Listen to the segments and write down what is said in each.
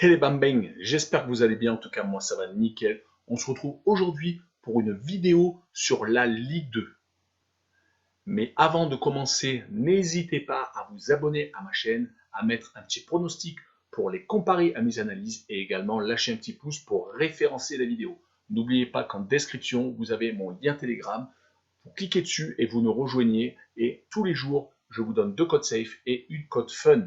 Hey les bang, j'espère que vous allez bien, en tout cas moi ça va nickel. On se retrouve aujourd'hui pour une vidéo sur la Ligue 2. Mais avant de commencer, n'hésitez pas à vous abonner à ma chaîne, à mettre un petit pronostic pour les comparer à mes analyses et également lâcher un petit pouce pour référencer la vidéo. N'oubliez pas qu'en description, vous avez mon lien Telegram. Vous cliquez dessus et vous nous rejoignez et tous les jours, je vous donne 2 codes safe et une code fun.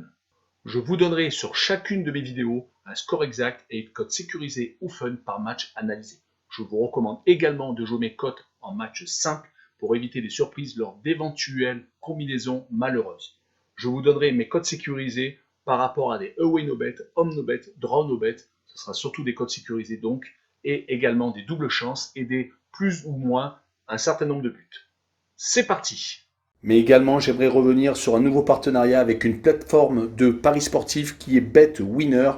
Je vous donnerai sur chacune de mes vidéos un score exact et une cote sécurisée ou fun par match analysé. Je vous recommande également de jouer mes cotes en match simple pour éviter les surprises lors d'éventuelles combinaisons malheureuses. Je vous donnerai mes cotes sécurisées par rapport à des away no bet, home no bet, draw no bet. Ce sera surtout des cotes sécurisées donc, et également des doubles chances et des plus ou moins un certain nombre de buts. C'est parti! Mais également, j'aimerais revenir sur un nouveau partenariat avec une plateforme de paris sportifs qui est BetWinner,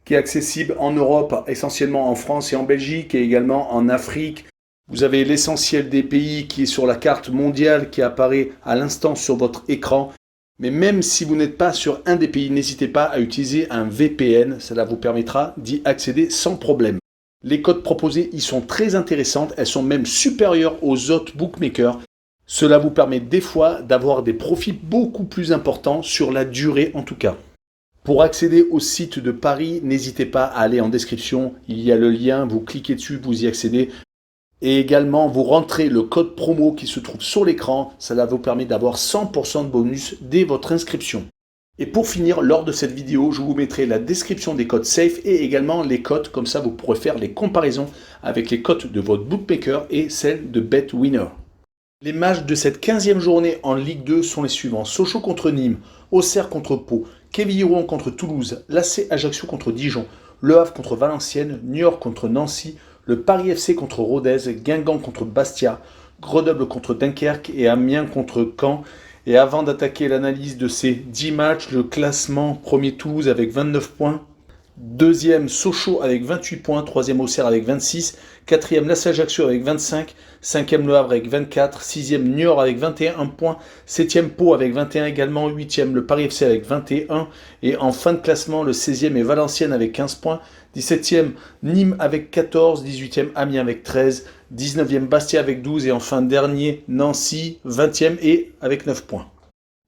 qui est accessible en Europe, essentiellement en France et en Belgique, et également en Afrique. Vous avez l'essentiel des pays qui est sur la carte mondiale qui apparaît à l'instant sur votre écran. Mais même si vous n'êtes pas sur un des pays, n'hésitez pas à utiliser un VPN, cela vous permettra d'y accéder sans problème. Les cotes proposées y sont très intéressantes, elles sont même supérieures aux autres bookmakers. Cela vous permet des fois d'avoir des profits beaucoup plus importants sur la durée en tout cas. Pour accéder au site de Paris, n'hésitez pas à aller en description, il y a le lien, vous cliquez dessus, vous y accédez. Et également, vous rentrez le code promo qui se trouve sur l'écran, cela vous permet d'avoir 100% de bonus dès votre inscription. Et pour finir, lors de cette vidéo, je vous mettrai la description des codes safe et également les cotes, comme ça vous pourrez faire les comparaisons avec les cotes de votre bookmaker et celles de BetWinner. Les matchs de cette 15e journée en Ligue 2 sont les suivants. Sochaux contre Nîmes, Auxerre contre Pau, Quevilly-Rouen contre Toulouse, l'AC Ajaccio contre Dijon, Le Havre contre Valenciennes, Niort contre Nancy, le Paris FC contre Rodez, Guingamp contre Bastia, Grenoble contre Dunkerque et Amiens contre Caen. Et avant d'attaquer l'analyse de ces 10 matchs, le classement: premier Toulouse avec 29 points, deuxième Sochaux avec 28 points, troisième Auxerre avec 26, quatrième l'AC Ajaccio avec 25, cinquième Le Havre avec 24, sixième Niort avec 21 points, septième Pau avec 21 également, huitième le Paris FC avec 21 et en fin de classement le 16e est Valenciennes avec 15 points, 17e Nîmes avec 14, 18e Amiens avec 13, 19e Bastia avec 12 et enfin dernier Nancy 20e et avec 9 points.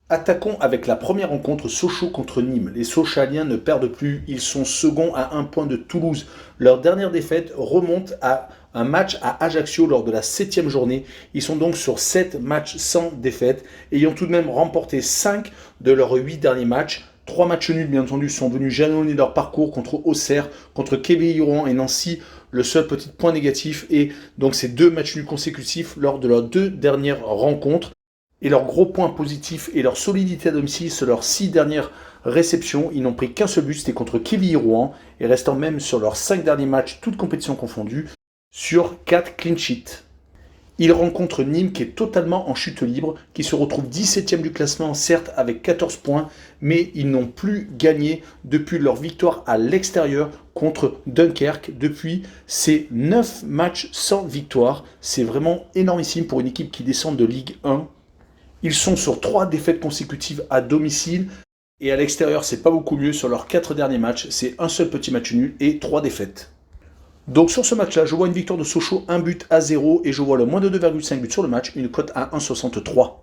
Attaquons avec la première rencontre, Sochaux contre Nîmes. Les Sochaliens ne perdent plus, ils sont seconds à 1 point de Toulouse. Leur dernière défaite remonte à un match à Ajaccio lors de la 7e journée. Ils sont donc sur 7 matchs sans défaite, ayant tout de même remporté 5 de leurs 8 derniers matchs. 3 matchs nuls, bien entendu, sont venus jalonner leur parcours contre Auxerre, contre Quevilly-Rouen et Nancy. Le seul petit point négatif est donc ces 2 matchs nuls consécutifs lors de leurs 2 dernières rencontres. Et leur gros point positif et leur solidité à domicile sur leurs 6 dernières réceptions. Ils n'ont pris qu'un seul but, c'était contre Quevilly-Rouen, et restant même sur leurs 5 derniers matchs, toutes compétitions confondues, sur 4 clean sheets. Ils rencontrent Nîmes qui est totalement en chute libre, qui se retrouve 17e du classement, certes avec 14 points, mais ils n'ont plus gagné depuis leur victoire à l'extérieur contre Dunkerque depuis ces 9 matchs sans victoire. C'est vraiment énormissime pour une équipe qui descend de Ligue 1. Ils sont sur 3 défaites consécutives à domicile et à l'extérieur, c'est pas beaucoup mieux. Sur leurs 4 derniers matchs, c'est un seul petit match nul et 3 défaites. Donc sur ce match-là, je vois une victoire de Sochaux, 1-0 et je vois le moins de 2,5 buts sur le match, une cote à 1,63.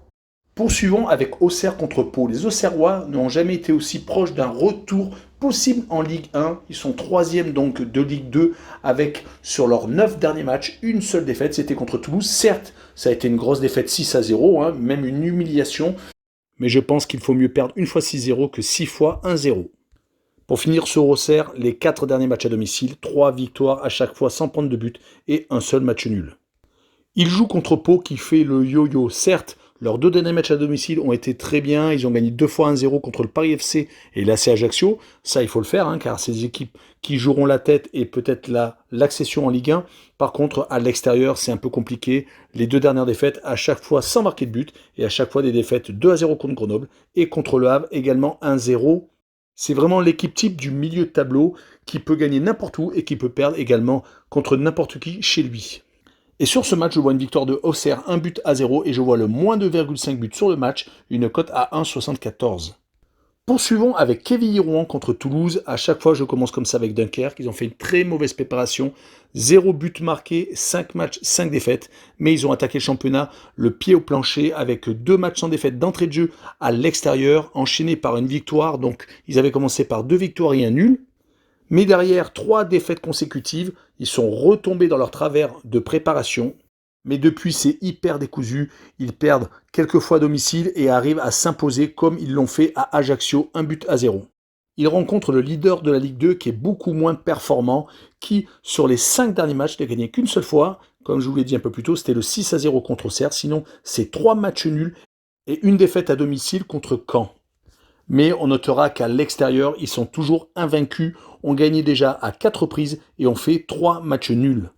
Poursuivons avec Auxerre contre Pau. Les Auxerrois n'ont jamais été aussi proches d'un retour possible en Ligue 1. Ils sont 3e donc de Ligue 2 avec sur leurs 9 derniers matchs une seule défaite. C'était contre Toulouse. Certes, ça a été une grosse défaite 6-0, même une humiliation. Mais je pense qu'il faut mieux perdre une fois 6-0 que 6 fois 1-0. Pour finir sur Auxerre, les 4 derniers matchs à domicile, 3 victoires à chaque fois sans prendre de but et un seul match nul. Ils jouent contre Pau qui fait le yo-yo. Certes, leurs 2 derniers matchs à domicile ont été très bien. Ils ont gagné 2 fois 1-0 contre le Paris FC et l'AC Ajaccio. Ça, il faut le faire, car c'est des équipes qui joueront la tête et peut-être l'accession en Ligue 1. Par contre, à l'extérieur, c'est un peu compliqué. Les 2 dernières défaites, à chaque fois sans marquer de but. Et à chaque fois des défaites 2-0 contre Grenoble et contre Le Havre également 1-0. C'est vraiment l'équipe type du milieu de tableau qui peut gagner n'importe où et qui peut perdre également contre n'importe qui chez lui. Et sur ce match, je vois une victoire de Auxerre, 1-0 et je vois le moins 2,5 buts sur le match, une cote à 1,74. Poursuivons avec Quevilly Rouen contre Toulouse. À chaque fois, je commence comme ça avec Dunkerque. Ils ont fait une très mauvaise préparation. 0 but marqué, 5 matchs, 5 défaites. Mais ils ont attaqué le championnat le pied au plancher avec 2 matchs sans défaite d'entrée de jeu à l'extérieur, enchaînés par une victoire. Donc, ils avaient commencé par 2 victoires et un nul. Mais derrière 3 défaites consécutives, ils sont retombés dans leur travers de préparation. Mais depuis, c'est hyper décousu. Ils perdent quelques fois à domicile et arrivent à s'imposer comme ils l'ont fait à Ajaccio, 1-0. Ils rencontrent le leader de la Ligue 2 qui est beaucoup moins performant, qui, sur les 5 derniers matchs, n'a gagné qu'une seule fois. Comme je vous l'ai dit un peu plus tôt, c'était le 6-0 contre Auxerre. Sinon, c'est 3 matchs nuls et une défaite à domicile contre Caen. Mais on notera qu'à l'extérieur, ils sont toujours invaincus, ont gagné déjà à 4 reprises et ont fait 3 matchs nuls.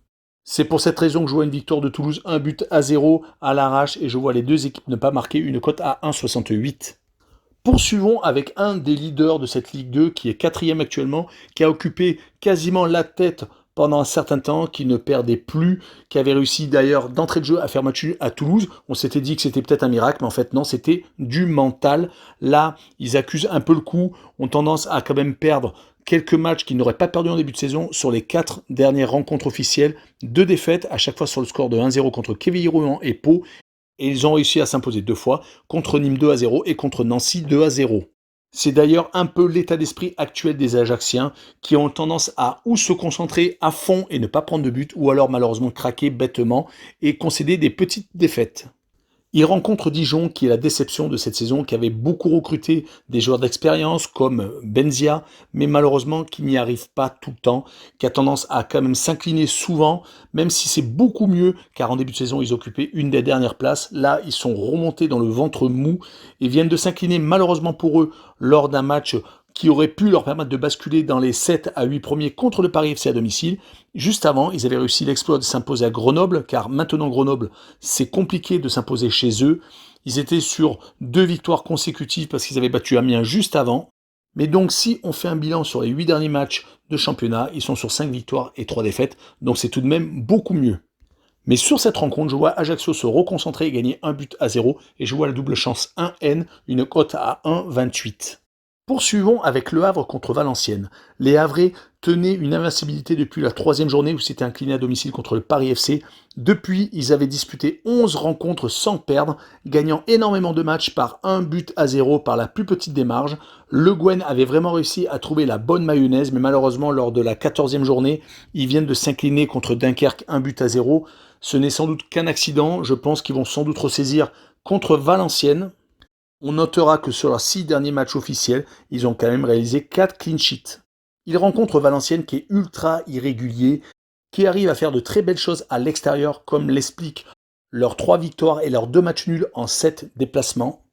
C'est pour cette raison que je vois une victoire de Toulouse 1-0 à l'arrache et je vois les deux équipes ne pas marquer, une cote à 1,68. Poursuivons avec un des leaders de cette Ligue 2 qui est 4e actuellement, qui a occupé quasiment la tête pendant un certain temps, qui ne perdait plus, qui avait réussi d'ailleurs d'entrée de jeu à faire match nul à Toulouse. On s'était dit que c'était peut-être un miracle, mais en fait non, c'était du mental. Là, ils accusent un peu le coup, ont tendance à quand même perdre quelques matchs qu'ils n'auraient pas perdu en début de saison sur les 4 dernières rencontres officielles. 2 défaites, à chaque fois sur le score de 1-0 contre Quevilly Rouen et Pau. Et ils ont réussi à s'imposer 2 fois, contre Nîmes 2-0 et contre Nancy 2-0. C'est d'ailleurs un peu l'état d'esprit actuel des Ajacciens qui ont tendance à ou se concentrer à fond et ne pas prendre de but, ou alors malheureusement craquer bêtement et concéder des petites défaites. Il rencontre Dijon, qui est la déception de cette saison, qui avait beaucoup recruté des joueurs d'expérience comme Benzia, mais malheureusement qui n'y arrive pas tout le temps, qui a tendance à quand même s'incliner souvent, même si c'est beaucoup mieux, car en début de saison, ils occupaient une des dernières places. Là, ils sont remontés dans le ventre mou et viennent de s'incliner malheureusement pour eux lors d'un match qui aurait pu leur permettre de basculer dans les 7 à 8 premiers contre le Paris FC à domicile. Juste avant, ils avaient réussi l'exploit de s'imposer à Grenoble, car maintenant Grenoble, c'est compliqué de s'imposer chez eux. Ils étaient sur 2 victoires consécutives parce qu'ils avaient battu Amiens juste avant. Mais donc, si on fait un bilan sur les 8 derniers matchs de championnat, ils sont sur 5 victoires et 3 défaites, donc c'est tout de même beaucoup mieux. Mais sur cette rencontre, je vois Ajaccio se reconcentrer et gagner 1-0, et je vois la double chance 1N, une cote à 1,28. Poursuivons avec Le Havre contre Valenciennes. Les Havrais tenaient une invincibilité depuis la 3e journée où s'étaient inclinés à domicile contre le Paris FC. Depuis, ils avaient disputé 11 rencontres sans perdre, gagnant énormément de matchs par 1-0 par la plus petite des marges. Le Guen avait vraiment réussi à trouver la bonne mayonnaise, mais malheureusement, lors de la 14e journée, ils viennent de s'incliner contre Dunkerque 1-0. Ce n'est sans doute qu'un accident. Je pense qu'ils vont sans doute ressaisir contre Valenciennes. On notera que sur leurs 6 derniers matchs officiels, ils ont quand même réalisé 4 clean sheets. Ils rencontrent Valenciennes qui est ultra irrégulier, qui arrive à faire de très belles choses à l'extérieur, comme l'expliquent leurs 3 victoires et leurs 2 matchs nuls en 7 déplacements.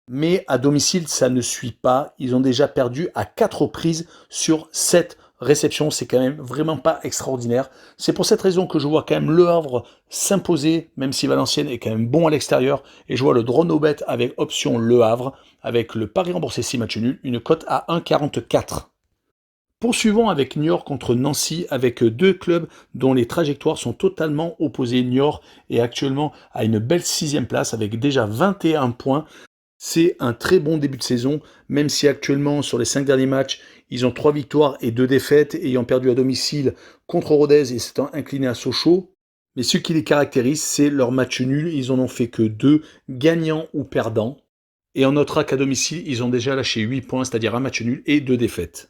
Mais à domicile, ça ne suit pas. Ils ont déjà perdu à 4 reprises sur 7 réception, c'est quand même vraiment pas extraordinaire. C'est pour cette raison que je vois quand même Le Havre s'imposer, même si Valenciennes est quand même bon à l'extérieur, et je vois le draw no bet avec option Le Havre, avec le pari remboursé 6 matchs nuls, une cote à 1,44. Poursuivons avec Niort contre Nancy, avec 2 clubs dont les trajectoires sont totalement opposées. Niort est actuellement à une belle 6e place avec déjà 21 points. C'est un très bon début de saison, même si actuellement, sur les 5 derniers matchs, ils ont 3 victoires et 2 défaites, ayant perdu à domicile contre Rodez et s'étant inclinés à Sochaux. Mais ce qui les caractérise, c'est leur match nul. Ils en ont fait que 2, gagnants ou perdants. Et on notera qu'à domicile, ils ont déjà lâché 8 points, c'est-à-dire un match nul et 2 défaites.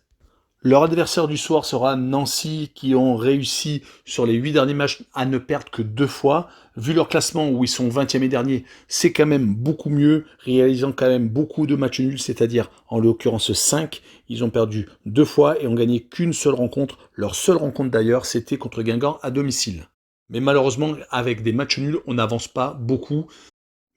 Leur adversaire du soir sera Nancy, qui ont réussi sur les 8 derniers matchs à ne perdre que 2 fois. Vu leur classement où ils sont 20e et dernier, c'est quand même beaucoup mieux, réalisant quand même beaucoup de matchs nuls, c'est-à-dire en l'occurrence 5. Ils ont perdu 2 fois et ont gagné qu'une seule rencontre. Leur seule rencontre d'ailleurs, c'était contre Guingamp à domicile. Mais malheureusement, avec des matchs nuls, on n'avance pas beaucoup.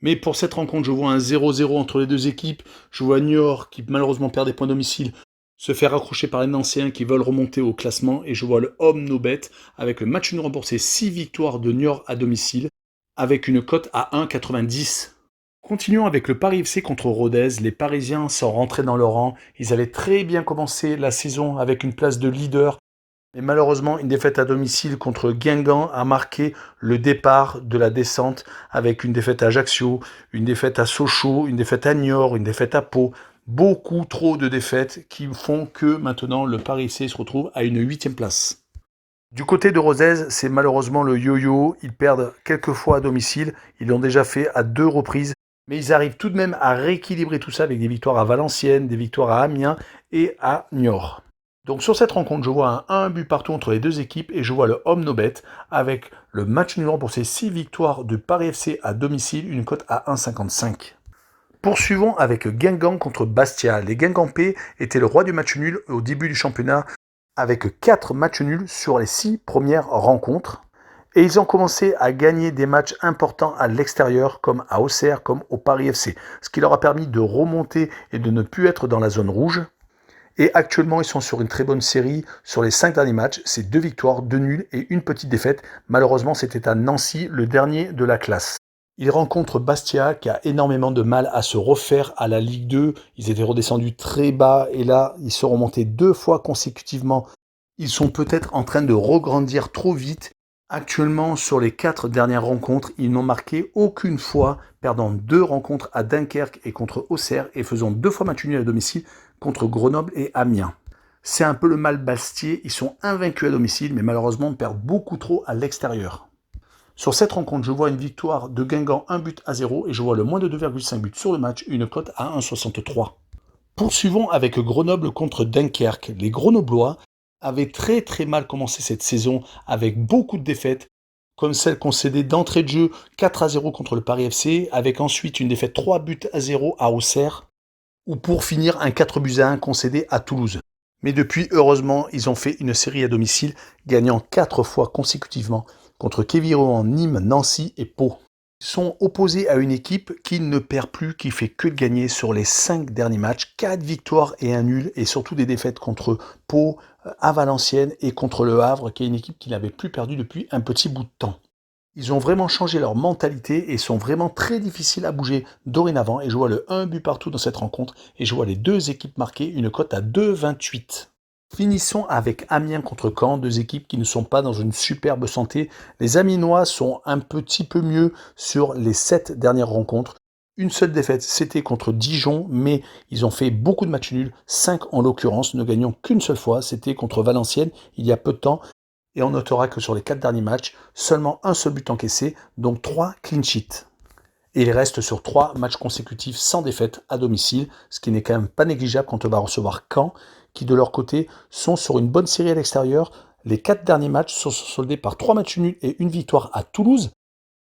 Mais pour cette rencontre, je vois un 0-0 entre les deux équipes. Je vois Niort qui malheureusement perd des points à domicile se faire raccrocher par les Nancéens qui veulent remonter au classement, et je vois le homme no bet avec le match nul remboursé 6 victoires de Niort à domicile avec une cote à 1,90. Continuons avec le Paris FC contre Rodez. Les Parisiens sont rentrés dans leur rang. Ils avaient très bien commencé la saison avec une place de leader. Mais malheureusement, une défaite à domicile contre Guingamp a marqué le départ de la descente avec une défaite à Ajaccio, une défaite à Sochaux, une défaite à Niort, une défaite à Pau. Beaucoup trop de défaites qui font que maintenant le Paris FC se retrouve à une 8e place. Du côté de Rodez, c'est malheureusement le yo-yo. Ils perdent quelques fois à domicile. Ils l'ont déjà fait à 2 reprises. Mais ils arrivent tout de même à rééquilibrer tout ça avec des victoires à Valenciennes, des victoires à Amiens et à Niort. Donc sur cette rencontre, je vois un but partout entre les deux équipes et je vois le Home No Bet avec le match nul pour ces 6 victoires de Paris FC à domicile, une cote à 1,55. Poursuivons avec Guingamp contre Bastia. Les Guingampais étaient le roi du match nul au début du championnat avec 4 matchs nuls sur les 6 premières rencontres. Et ils ont commencé à gagner des matchs importants à l'extérieur, comme à Auxerre, comme au Paris FC. Ce qui leur a permis de remonter et de ne plus être dans la zone rouge. Et actuellement, ils sont sur une très bonne série. Sur les 5 derniers matchs, c'est 2 victoires, 2 nuls et une petite défaite. Malheureusement, c'était à Nancy, le dernier de la classe. Ils rencontrent Bastia qui a énormément de mal à se refaire à la Ligue 2. Ils étaient redescendus très bas et là, ils sont remontés 2 fois consécutivement. Ils sont peut-être en train de regrandir trop vite. Actuellement, sur les 4 dernières rencontres, ils n'ont marqué aucune fois, perdant 2 rencontres à Dunkerque et contre Auxerre et faisant 2 fois match nul à domicile contre Grenoble et Amiens. C'est un peu le mal Bastier, ils sont invaincus à domicile, mais malheureusement perdent beaucoup trop à l'extérieur. Sur cette rencontre, je vois une victoire de Guingamp 1-0 et je vois le moins de 2,5 buts sur le match, une cote à 1,63. Poursuivons avec Grenoble contre Dunkerque. Les Grenoblois avaient très mal commencé cette saison avec beaucoup de défaites, comme celle concédée d'entrée de jeu 4-0 contre le Paris FC, avec ensuite une défaite 3-0 à Auxerre, ou pour finir un 4-1 concédé à Toulouse. Mais depuis, heureusement, ils ont fait une série à domicile, gagnant 4 fois consécutivement contre Queviron, Nîmes, Nancy et Pau. Ils sont opposés à une équipe qui ne perd plus, qui fait que de gagner sur les 5 derniers matchs, 4 victoires et un nul, et surtout des défaites contre Pau, à Valenciennes et contre Le Havre, qui est une équipe qui n'avait plus perdu depuis un petit bout de temps. Ils ont vraiment changé leur mentalité et sont vraiment très difficiles à bouger dorénavant. Et je vois le 1 but partout dans cette rencontre et je vois les deux équipes marquer une cote à 2,28. Finissons avec Amiens contre Caen, deux équipes qui ne sont pas dans une superbe santé. Les Amiénois sont un petit peu mieux sur les 7 dernières rencontres. Une seule défaite, c'était contre Dijon, mais ils ont fait beaucoup de matchs nuls, 5 en l'occurrence, ne gagnant qu'une seule fois, c'était contre Valenciennes il y a peu de temps. Et on notera que sur les 4 derniers matchs, seulement un seul but encaissé, donc 3 clean sheets. Et il reste sur 3 matchs consécutifs sans défaite à domicile, ce qui n'est quand même pas négligeable quand on va recevoir Caen, qui de leur côté sont sur une bonne série à l'extérieur. Les 4 derniers matchs sont soldés par 3 matchs nuls et une victoire à Toulouse.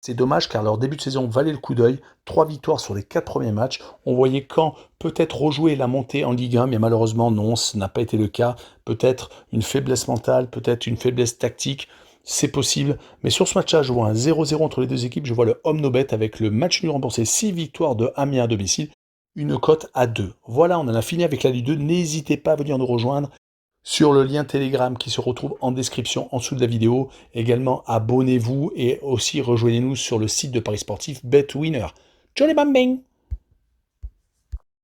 C'est dommage car leur début de saison valait le coup d'œil. 3 victoires sur les 4 premiers matchs. On voyait Caen peut-être rejouer la montée en Ligue 1, mais malheureusement non, ce n'a pas été le cas. Peut-être une faiblesse mentale, peut-être une faiblesse tactique. C'est possible. Mais sur ce match-là, je vois un 0-0 entre les deux équipes. Je vois le Home No Bet avec le match nul remboursé, 6 victoires de Amiens à domicile. Une cote à 2. Voilà, on en a fini avec la Ligue 2. N'hésitez pas à venir nous rejoindre sur le lien Telegram qui se retrouve en description en dessous de la vidéo. Également, abonnez-vous et aussi rejoignez-nous sur le site de Paris Sportif BetWinner. Johnny Bambing!